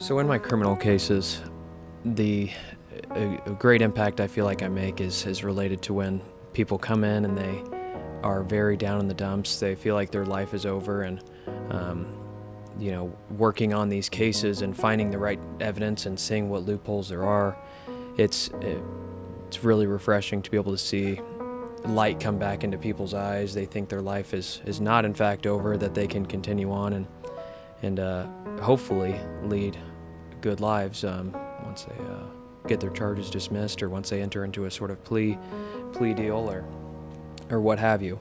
So in my criminal cases, the a great impact I feel like I make is related to when people come in and they are very down in the dumps. They feel like their life is over, and um, working on these cases and finding the right evidence and seeing what loopholes there are. It's really refreshing to be able to see light come back into people's eyes. They think their life is not in fact over, that they can continue on and hopefully lead good lives once they get their charges dismissed, or once they enter into a sort of plea deal or what have you.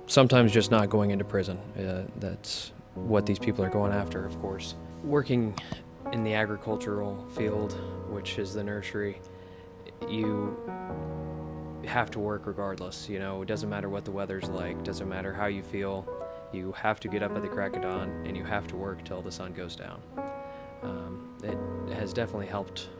Sometimes just not going into prison. That's what these people are going after, of course. Working in the agricultural field, which is the nursery, you have to work regardless. It doesn't matter what the weather's like, doesn't matter how you feel. You have to get up at the crack of dawn, and you have to work till the sun goes down. It has definitely helped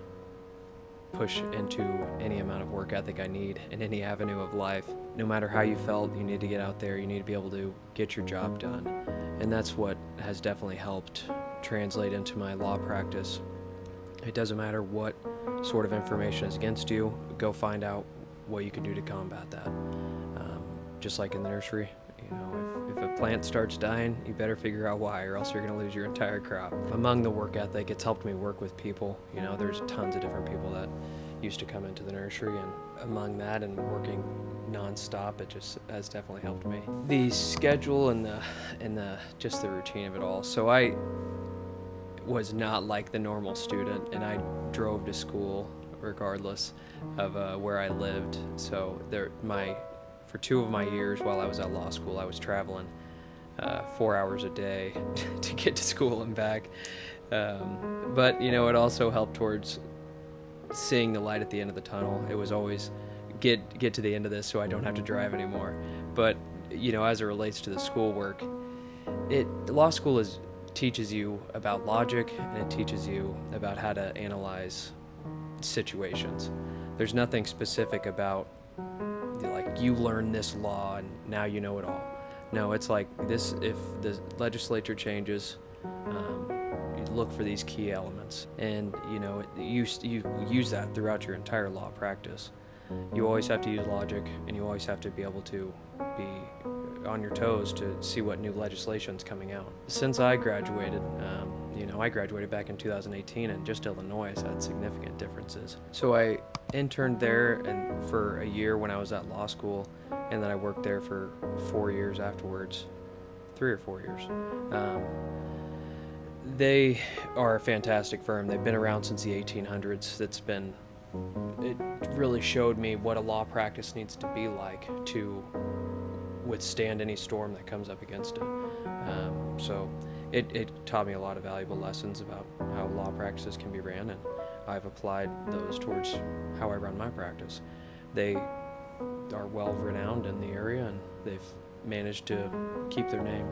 push into any amount of work ethic I need in any avenue of life. No matter how you felt, you need to get out there, you need to be able to get your job done. And that's what has definitely helped translate into my law practice. It doesn't matter what sort of information is against you, go find out what you can do to combat that. Just like in the nursery, if a plant starts dying, you better figure out why, or else you're going to lose your entire crop. Among the work ethic, it's helped me work with people. There's tons of different people that used to come into the nursery, and among that and working non-stop, it just has definitely helped me. The schedule and the just the routine of it all. So I was not like the normal student, and I drove to school regardless of where I lived. So for 2 of my years while I was at law school, I was traveling 4 hours a day to get to school and back. But it also helped towards seeing the light at the end of the tunnel. It was always get to the end of this so I don't have to drive anymore. But as it relates to the schoolwork, law school teaches you about logic, and it teaches you about how to analyze situations. There's nothing specific about like you learn this law and now you know it all. No, it's like this: if the legislature changes, you look for these key elements, and you use that throughout your entire law practice. You always have to use logic, and you always have to be able to be on your toes to see what new legislation's coming out. Since I graduated, I graduated back in 2018, and just Illinois has had significant differences. So I interned there and for a year when I was at law school, and then I worked there for 4 years afterwards, 3 or 4 years. They are a fantastic firm. They've been around since the 1800s. It really showed me what a law practice needs to be like to withstand any storm that comes up against it. So it taught me a lot of valuable lessons about how law practices can be ran, and I've applied those towards how I run my practice. They are well renowned in the area, and they've managed to keep their name,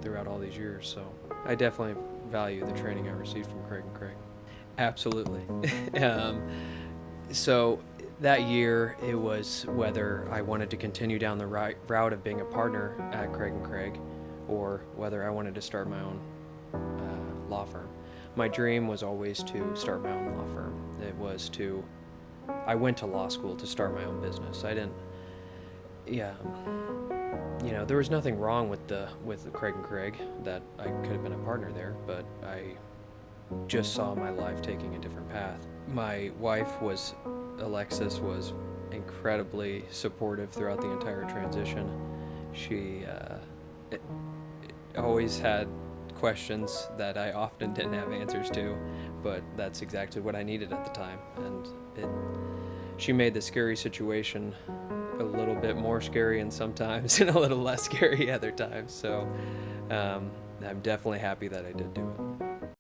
throughout all these years. So I definitely value the training I received from Craig & Craig. Absolutely. So that year, it was whether I wanted to continue down the route of being a partner at Craig & Craig, or whether I wanted to start my own law firm. My dream was always to start my own law firm. I went to law school to start my own business. There was nothing wrong with Craig & Craig, that I could have been a partner there, but I just saw my life taking a different path. My wife, Alexis, was incredibly supportive throughout the entire transition. She always had questions that I often didn't have answers to, but that's exactly what I needed at the time. And she made the scary situation a little bit more scary and sometimes, and a little less scary other times. So I'm definitely happy that I did do it.